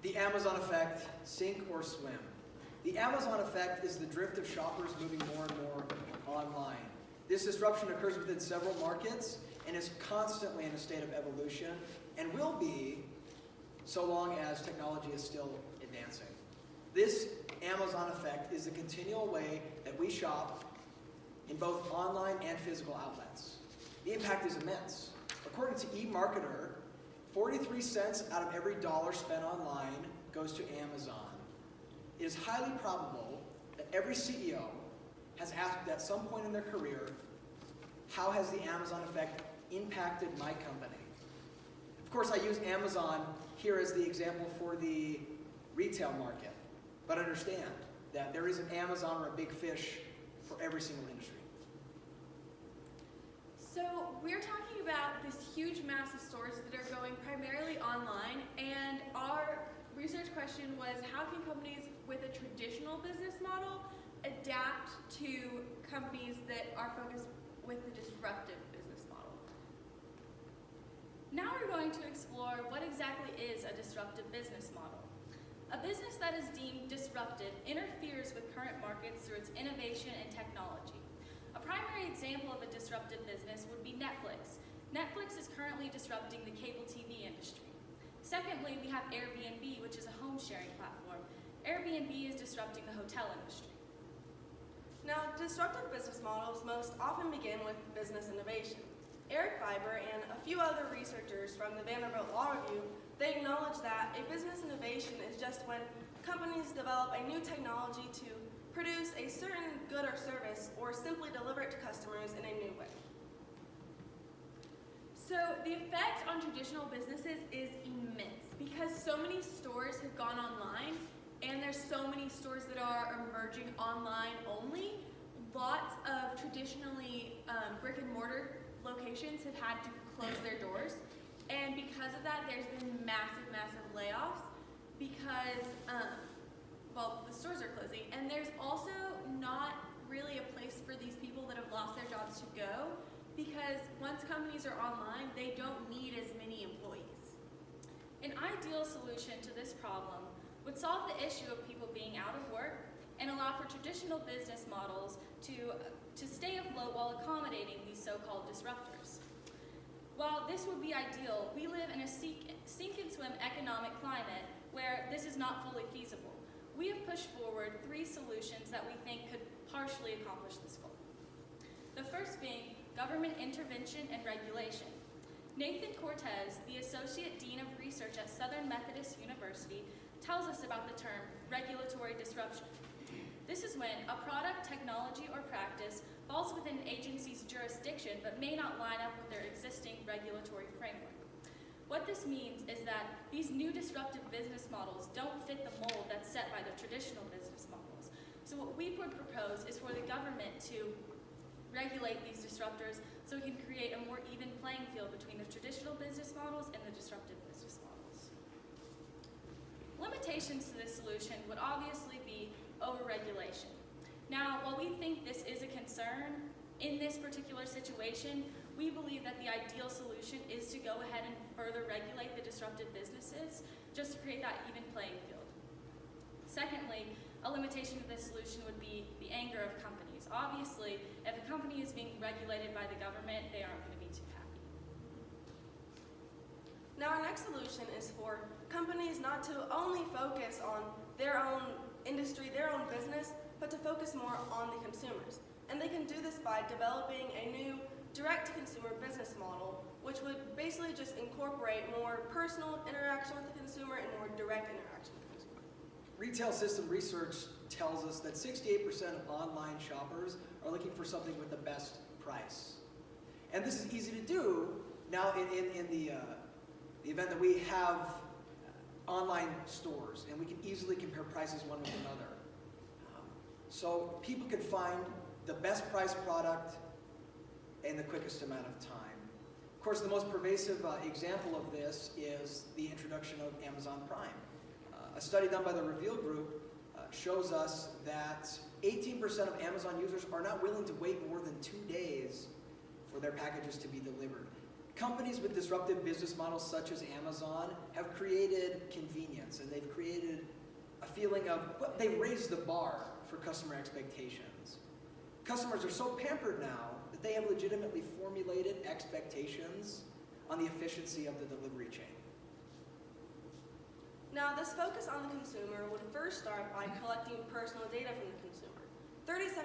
The Amazon effect, sink or swim. The Amazon effect is the drift of shoppers moving more and more online. This disruption occurs within several markets and is constantly in a state of evolution and will be so long as technology is still advancing. This Amazon effect is the continual way that we shop in both online and physical outlets. The impact is immense. According to eMarketer, 43 cents out of every dollar spent online goes to Amazon. It is highly probable that every CEO has asked at some point in their career, how has the Amazon effect impacted my company? Of course, I use Amazon here as the example for the retail market, but understand that there is an Amazon or a big fish for every single industry. So we're talking about this huge mass of stores that are going primarily online, and our research question was, how can companies with a traditional business model adapt to companies that are focused with a disruptive business model? Now we're going to explore what exactly is a disruptive business model. A business that is deemed disruptive interferes with current markets through its innovation and technology. A primary example of a disruptive business would be Netflix. Netflix is currently disrupting the cable TV industry. Secondly, we have Airbnb, which is a home-sharing platform. Airbnb is disrupting the hotel industry. Now, disruptive business models most often begin with business innovation. Eric Fiber and a few other researchers from the Vanderbilt Law Review, they acknowledge that a business innovation is just when companies develop a new technology to produce a certain good or service, or simply deliver it to customers in a new way. So the effect on traditional businesses is immense because so many stores have gone online and there's so many stores that are emerging online only. Lots of traditionally brick and mortar locations have had to close their doors, and because of that there's been massive layoffs because the stores are closing, and there's also not really a place for these people that have lost their jobs to go, because once companies are online, they don't need as many employees. An ideal solution to this problem would solve the issue of people being out of work and allow for traditional business models to stay afloat while accommodating these so-called disruptors. While this would be ideal, we live in a sink and swim economic climate where this is not fully feasible. We have pushed forward 3 solutions that we think could partially accomplish this goal. The first being government intervention and regulation. Nathan Cortez, the Associate Dean of Research at Southern Methodist University, tells us about the term regulatory disruption. This is when a product, technology, or practice falls within an agency's jurisdiction but may not line up with their existing regulatory framework. What this means is that these new disruptive business models don't fit the mold that's set by the traditional business models. So what we would propose is for the government to regulate these disruptors so we can create a more even playing field between the traditional business models and the disruptive business models. Limitations to this solution would obviously be overregulation. Now, while we think this is a concern, in this particular situation, we believe that the ideal solution is to go ahead and further regulate the disruptive businesses just to create that even playing field. Secondly, a limitation to this solution would be the anger of companies. Obviously, if a company is being regulated by the government, they aren't going to be too happy. Now, our next solution is for companies not to only focus on their own industry, their own business, but to focus more on the consumers. And they can do this by developing a new direct-to-consumer business model, which would basically just incorporate more personal interaction with the consumer and more direct interaction with the consumer. Retail System Research tells us that 68% of online shoppers are looking for something with the best price. And this is easy to do now in the event that we have online stores and we can easily compare prices one with another. So people can find the best priced product in the quickest amount of time. Of course, the most pervasive example of this is the introduction of Amazon Prime. A study done by the Reveal Group shows us that 18% of Amazon users are not willing to wait more than 2 days for their packages to be delivered. Companies with disruptive business models such as Amazon have created convenience. experience, and they've created a feeling of, well, they've raised the bar for customer expectations. Customers are so pampered now that they have legitimately formulated expectations on the efficiency of the delivery chain. Now, this focus on the consumer would first start by collecting personal data from the consumer. 37%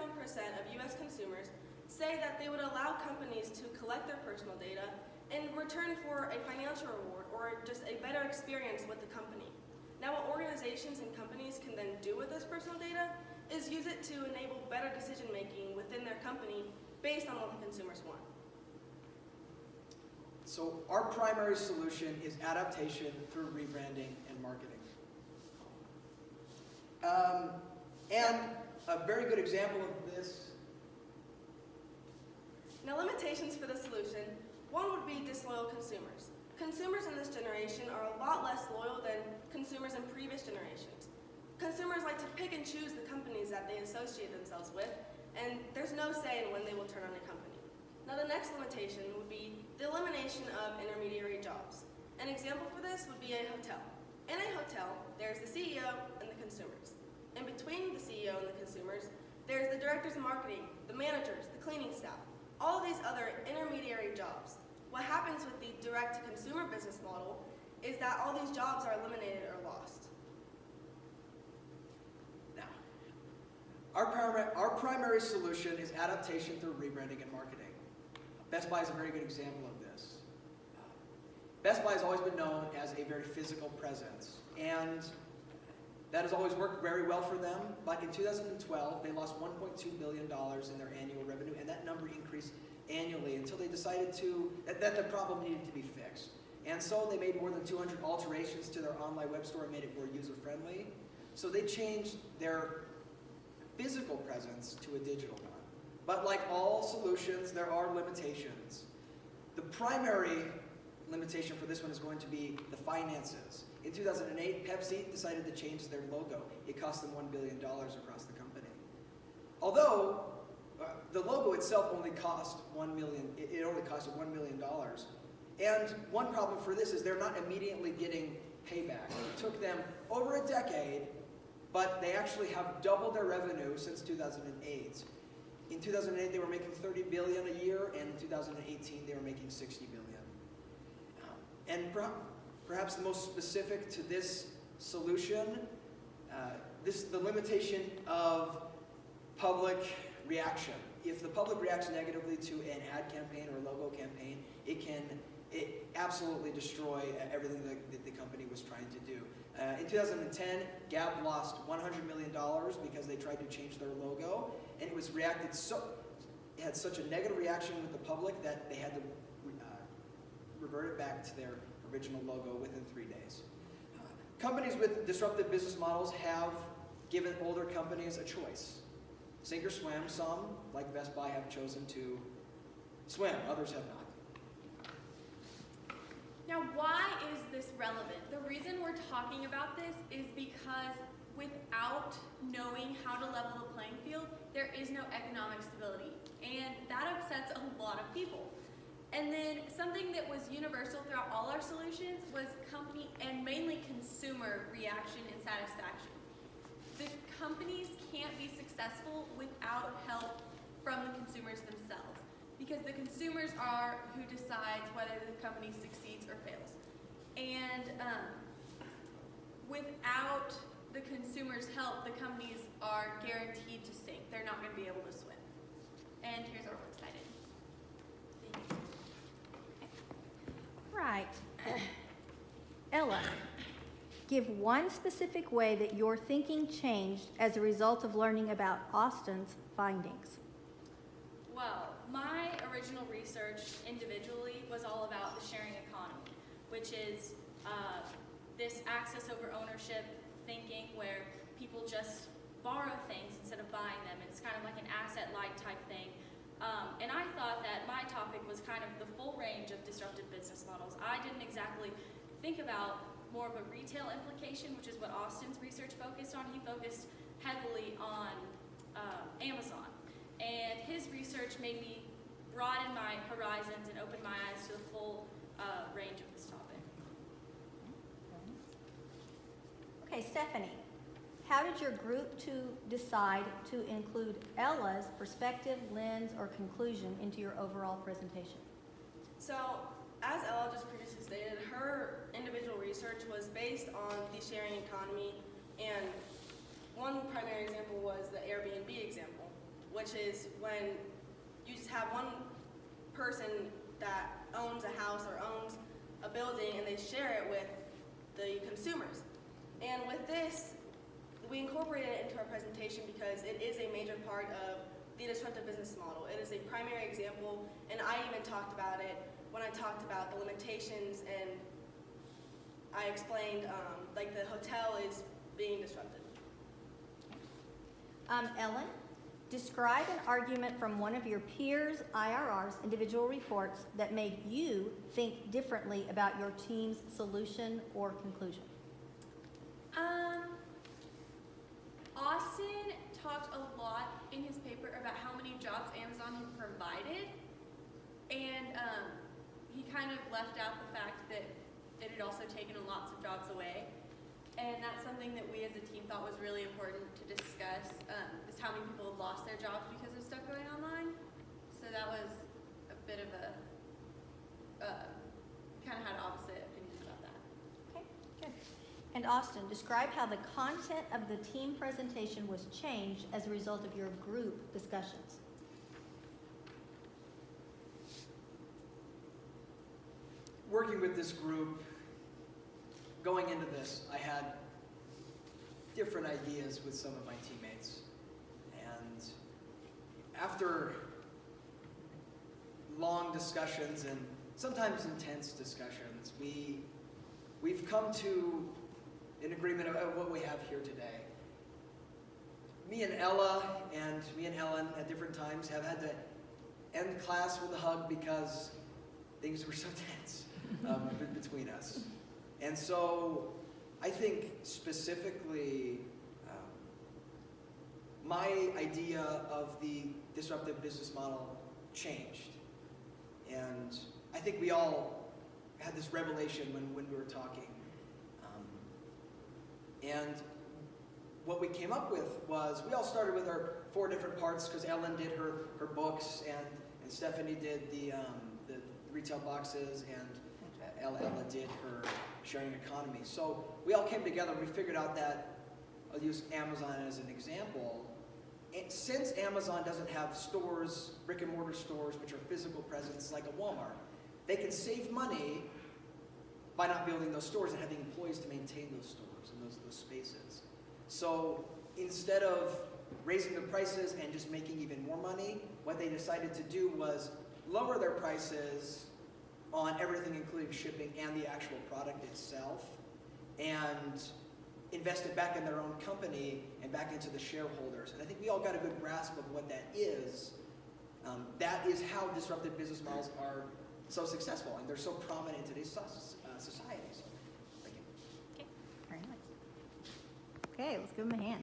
of U.S. consumers say that they would allow companies to collect their personal data in return for a financial reward or just a better experience with the company. Now, what organizations and companies can then do with this personal data is use it to enable better decision making within their company based on what the consumers want. So our primary solution is adaptation through rebranding and marketing. And a very good example of this. Now, limitations for the solution, one would be disloyal consumers. Consumers in this generation are a lot less loyal than consumers in previous generations. Consumers like to pick and choose the companies that they associate themselves with, and there's no say in when they will turn on a company. Now, the next limitation would be the elimination of intermediary jobs. An example for this would be a hotel. In a hotel, there's the CEO and the consumers. In between the CEO and the consumers, there's the directors of marketing, the managers, the cleaning staff, all of these other intermediary jobs. What happens with the direct-to-consumer business model is that all these jobs are eliminated or lost. Now, our primary solution is adaptation through rebranding and marketing. Best Buy is a very good example of this. Best Buy has always been known as a very physical presence, and that has always worked very well for them, but in 2012, they lost $1.2 billion in their annual revenue, and that number increased annually until they decided that the problem needed to be fixed. And so they made more than 200 alterations to their online web store and made it more user-friendly. So they changed their physical presence to a digital one. But like all solutions, there are limitations. The primary limitation for this one is going to be the finances. In 2008, Pepsi decided to change their logo. It cost them $1 billion across the company. Although the logo itself only cost $1 million. It only costed $1 million. And one problem for this is they're not immediately getting payback. It took them over a decade, but they actually have doubled their revenue since 2008. In 2008, they were making $30 billion a year, and in 2018, they were making $60 billion. And perhaps the most specific to this solution, the limitation of public reaction. If the public reacts negatively to an ad campaign or a logo campaign, it absolutely destroy everything that the company was trying to do. In 2010, Gap lost $100 million because they tried to change their logo, and it had such a negative reaction with the public that they had to revert it back to their original logo within 3 days. Companies with disruptive business models have given older companies a choice. Sink or swim. Some, like Best Buy, have chosen to swim. Others have not. Now, why is this relevant? The reason we're talking about this is because without knowing how to level the playing field, there is no economic stability. And that upsets a lot of people. And then something that was universal throughout all our solutions was company and mainly consumer reaction and satisfaction. The companies can't be successful without help from the consumers themselves, because the consumers are who decides whether the company succeeds or fails. And without the consumers' help, the companies are guaranteed to sink. They're not going to be able to swim. And here's our works cited. Thank you. Right. Ella, give one specific way that your thinking changed as a result of learning about Austin's findings. Well, my original research individually was all about the sharing economy, which is this access over ownership thinking where people just borrow things instead of buying them. It's kind of like an asset-light type thing. And I thought that my topic was kind of the full range of disruptive business models. I didn't exactly think about more of a retail implication, which is what Austin's research focused on. He focused heavily on Amazon. And his research made me broaden my horizons and open my eyes to the full range of this topic. Okay, Stephanie, how did your group decide to include Ella's perspective, lens, or conclusion into your overall presentation? So, as Ella just previously stated, her individual research was based on the sharing economy, and one primary example was the Airbnb example, which is when you just have one person that owns a house or owns a building and they share it with the consumers. And with this, we incorporated it into our presentation because it is a major part of the disruptive business model. It is a primary example, and I even talked about it when I talked about the limitations, and I explained like the hotel is being disrupted. Ellen, describe an argument from one of your peers' IRR's individual reports that made you think differently about your team's solution or conclusion. Austin talked a lot in his paper about how many jobs Amazon had provided, and he kind of left out the fact that it had also taken lots of jobs away. And that's something that we as a team thought was really important to discuss, is how many people have lost their jobs because of stuff going online. So that was a bit of a, kind of had opposite opinions about that. Okay, good. And Austin, describe how the content of the team presentation was changed as a result of your group discussions. Working with this group, going into this, I had different ideas with some of my teammates. And after long discussions and sometimes intense discussions, we've come to an agreement about what we have here today. Me and Ella and me and Ellen at different times have had to end class with a hug because things were so tense between us. And so I think specifically my idea of the disruptive business model changed. And I think we all had this revelation when we were talking. And what we came up with was, we all started with our 4 different parts, because Ellen did her books, and Stephanie did the retail boxes, and Ella did her sharing economy. So we all came together and we figured out that, I'll use Amazon as an example. And since Amazon doesn't have stores, brick and mortar stores, which are physical presence like a Walmart, they can save money by not building those stores and having employees to maintain those stores and those spaces. So instead of raising the prices and just making even more money, what they decided to do was lower their prices on everything, including shipping and the actual product itself, and invest it back in their own company and back into the shareholders. And I think we all got a good grasp of what that is. That is how disruptive business models are so successful, and they're so prominent in today's society. So, thank you. Okay, very nice. Okay, let's give them a hand.